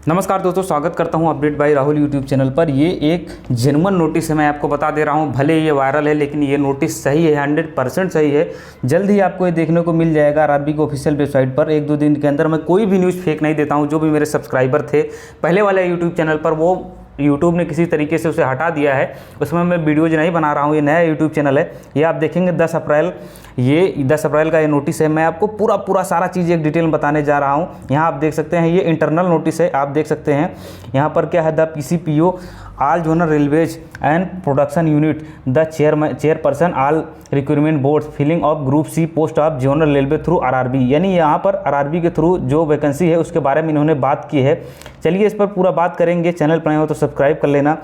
नमस्कार दोस्तों, स्वागत करता हूं update bye Rahul YouTube channel पर। ये एक जेन्युइन नोटिस है, मैं आपको बता दे रहा हूं। भले ये वायरल है लेकिन ये नोटिस सही है, 100% सही है। जल्द ही आपको ये देखने को मिल जाएगा आरआरबी के ऑफिशियल वेबसाइट पर। 1-2 दिन के अंदर मैं कोई भी न्यूज़ फेक नहीं देता हूँ। जो भी मेरे सब्सक्राइबर थे पहले वाले यूट्यूब चैनल पर, वो यूट्यूब ने किसी तरीके से उसे हटा दिया है, उसमें मैं वीडियोज़ नहीं बना रहा हूँ। ये नया यूट्यूब चैनल है। ये आप देखेंगे 10 अप्रैल, ये 10 अप्रैल का ये नोटिस है। मैं आपको पूरा सारा चीज़ एक डिटेल में बताने जा रहा हूँ। यहाँ आप देख सकते हैं, ये इंटरनल नोटिस है। आप देख सकते हैं यहाँ पर क्या है, the PCPO all zonal railways and production unit, the chairperson all recruitment board filling of group C post of zonal railway through RRB. यानी यहाँ पर आरआरबी के थ्रू जो वैकेंसी है उसके बारे में इन्होंने बात की है। चलिए इस पर पूरा बात करेंगे। चैनल पर नए हो तो सब्सक्राइब कर लेना।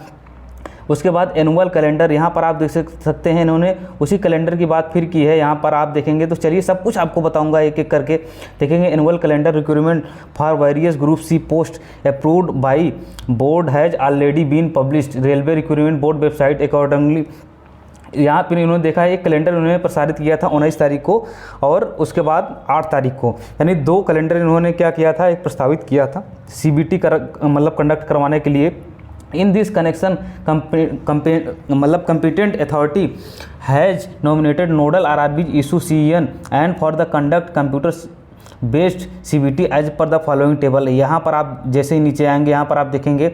उसके बाद एनुअल कैलेंडर, यहाँ पर आप देख सकते हैं इन्होंने उसी कैलेंडर की बात फिर की है। यहाँ पर आप देखेंगे तो चलिए सब कुछ आपको बताऊंगा एक एक करके। देखेंगे annual calendar recruitment for various group C post approved by board has already been published railway recruitment board website accordingly. यहाँ पर इन्होंने देखा एक कैलेंडर उन्होंने प्रसारित किया था 19 तारीख को और उसके बाद 8 तारीख को, यानी 2 कैलेंडर इन्होंने क्या किया था, एक प्रस्तावित किया था CBT कंडक्ट करवाने के लिए। In this connection competent authority has nominated nodal RRB issue CEN and for the conduct computer based CBT as per the following table. यहाँ पर आप जैसे ही नीचे आएंगे, यहाँ पर आप देखेंगे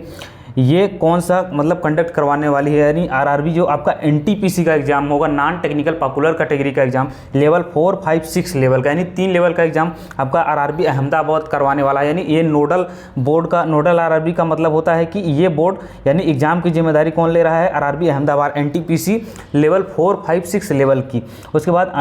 ये कौन सा कंडक्ट करवाने वाली है। यानी आरआरबी जो आपका NTPC का एग्जाम होगा, नॉन टेक्निकल पॉपुलर कैटेगरी का एग्जाम, लेवल 4, 5, 6 लेवल का, यानी 3 लेवल का एग्जाम आपका आरआरबी अहमदाबाद करवाने वाला है। यानी ये नोडल बोर्ड का, नोडल आरआरबी का मतलब होता है कि ये बोर्ड यानी एग्जाम की जिम्मेदारी कौन ले रहा है, RRB Ahmedabad NTPC level 4, 5, 6 level की। उसके बाद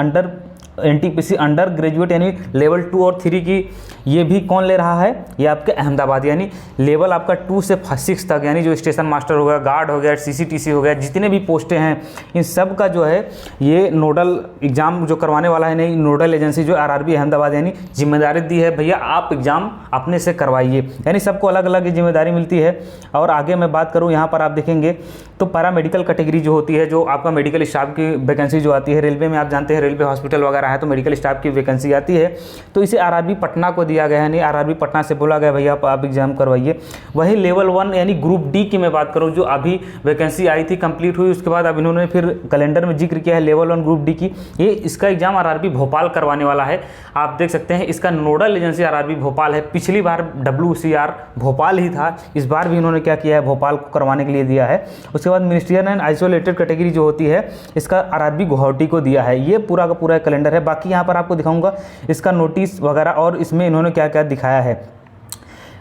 NTPC अंडर ग्रेजुएट यानी लेवल 2 और 3 की, ये भी कौन ले रहा है, ये आपके अहमदाबाद। यानी लेवल आपका 2 से 6 तक, यानी जो स्टेशन मास्टर हो गया, गार्ड हो गया, CCTC हो गया, जितने भी पोस्टें हैं इन सब का जो है ये नोडल एग्ज़ाम जो करवाने वाला है, नहीं नोडल एजेंसी जो आरआरबी अहमदाबाद यानी जिम्मेदारी दी है, भैया आप एग्ज़ाम अपने से करवाइए। यानी सबको अलग अलग जिम्मेदारी मिलती है। और आगे मैं बात करूँ, यहाँ पर आप देखेंगे तो पैरामेडिकल कैटेगरी जो होती है, जो आपका मेडिकल स्टाफ की वैकेंसी जो आती है रेलवे में, आप जानते हैं रेलवे हॉस्पिटल वगैरह है तो मेडिकल स्टाफ की वैकेंसी आती है, तो इसे आरआरबी पटना को दिया गया है। नहीं आरआरबी पटना से बोला गया भैया आप एग्जाम करवाइए। वही लेवल 1 यानी ग्रुप डी की मैं बात करूं, जो अभी वैकेंसी आई थी, कंप्लीट हुई, उसके बाद अब इन्होंने फिर कैलेंडर में जिक्र किया है लेवल 1 ग्रुप डी की। ये इसका एग्जाम आरआरबी भोपाल करवाने वाला है। आप देख सकते हैं इसका नोडल एजेंसी आरआरबी भोपाल है। पिछली बार WCR भोपाल ही था, इस बार भी इन्होंने क्या किया है, भोपाल को करवाने के लिए दिया है। उसके बाद मिनिस्ट्रियल एंड आइसोलेटेड कैटेगरी जो होती है, इसका आरआरबी गुवाहाटी को दिया है। ये पूरा का पूरा कैलेंडर है। बाकी यहाँ पर आपको दिखाऊंगा इसका नोटिस वगैरह और इसमें इन्होंने क्या क्या दिखाया है।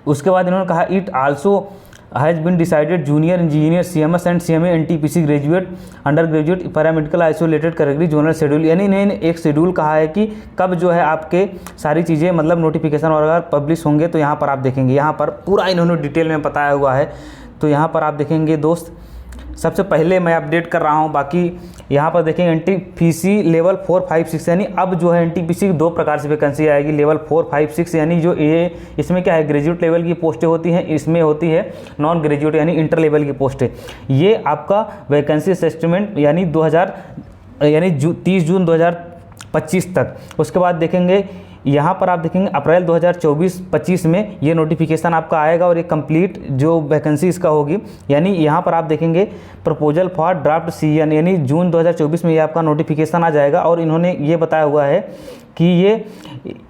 उसके बाद इन्होंने कहा it also has been decided junior engineer CMS and CMA NTPC graduate under graduate paramedical isolated category zonal schedule. यानी इन्होंने एक शेड्यूल कहा है कि कब जो है आपके सारी चीज़ें नोटिफिकेशन वगैरह पब्लिश होंगे। तो यहाँ पर आप देखेंगे, यहाँ पर पूरा इन्होंने डिटेल में बताया हुआ है। तो यहाँ पर आप देखेंगे दोस्त, सबसे पहले मैं अपडेट कर रहा हूँ। बाकी यहाँ पर देखेंगे NTPC लेवल 4, 5, 6, यानी अब जो है NTPC की 2 प्रकार से वैकेंसी आएगी, लेवल 4, 5, 6। यानी जो ये इसमें क्या है, ग्रेजुएट लेवल की पोस्टें होती हैं, इसमें होती है नॉन ग्रेजुएट यानी इंटर लेवल की पोस्टें। ये आपका वैकेंसी असेसमेंट यानी 30 जून 2025 तक। उसके बाद देखेंगे यहाँ पर आप देखेंगे अप्रैल 2024-25 में ये नोटिफिकेशन आपका आएगा और ये कंप्लीट जो वैकेंसी इसका होगी। यानी यहाँ पर आप देखेंगे प्रपोजल फॉर ड्राफ्ट CN, यानी जून 2024 में ये आपका नोटिफिकेशन आ जाएगा। और इन्होंने ये बताया हुआ है कि ये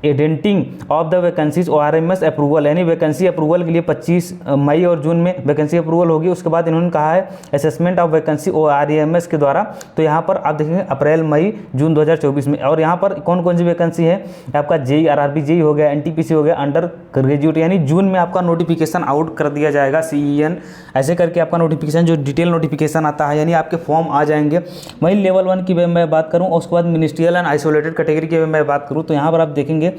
indenting of the vacancies ORMS approval, यानी वैकेंसी अप्रूवल के लिए 25 मई और जून में वैकेंसी अप्रूवल होगी। उसके बाद इन्होंने कहा है असेसमेंट ऑफ वैकेंसी ORMS के द्वारा। तो यहाँ पर आप देखेंगे अप्रैल, मई, जून 2024 में। और यहाँ पर कौन कौन सी वैकेंसी है, आपका JEE आरआरबी JEE हो गया, NTPC हो गया, अंडर ग्रेजुएट, यानी जून में आपका नोटिफिकेशन आउट कर दिया जाएगा, CEN ऐसे करके आपका नोटिफिकेशन जो डिटेल नोटिफिकेशन आता है, यानी आपके फॉर्म आ जाएंगे। वहीं लेवल 1 की मैं बात करूँ, उसके बाद मिनिस्ट्रियल एंड आइसोलेटेड कैटेगरी की मैं बात करूँ, तो यहाँ पर आप देखेंगे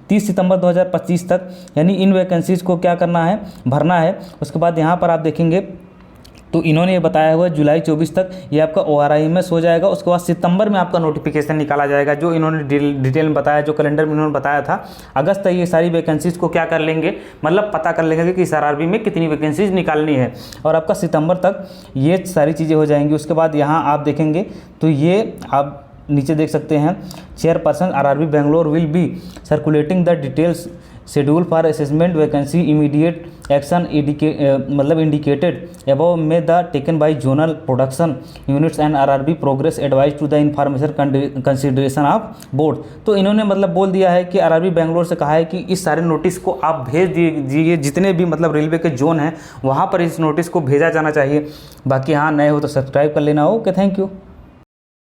30 सितंबर 2025 तक यानी इन वैकेंसीज़ को क्या करना है, भरना है। उसके बाद यहाँ पर आप देखेंगे तो इन्होंने ये बताया हुआ है जुलाई 24 तक ये आपका ORMS हो जाएगा। उसके बाद सितंबर में आपका नोटिफिकेशन निकाला जाएगा, जो इन्होंने डिटेल में बताया, जो कैलेंडर में इन्होंने बताया था। अगस्त तक ये सारी वैकेंसीज़ को क्या कर लेंगे, पता कर लेंगे कि इस आरआरबी में कितनी वैकेंसीज निकालनी है, और आपका सितंबर तक ये सारी चीज़ें हो जाएंगी। उसके बाद यहाँ आप देखेंगे तो ये आप नीचे देख सकते हैं, chairperson RRB Bangalore will be circulating the details schedule for assessment vacancy immediate action मतलब इंडिकेटेड अबव में the taken by zonal production units and RRB progress advice to the information consideration of board. तो इन्होंने मतलब बोल दिया है कि RRB Bangalore से कहा है कि इस सारे नोटिस को आप भेज दीजिए, जितने भी मतलब रेलवे के जोन हैं वहाँ पर इस नोटिस को भेजा जाना चाहिए। बाकी हाँ, नए हो तो सब्सक्राइब कर लेना। Okay, thank you.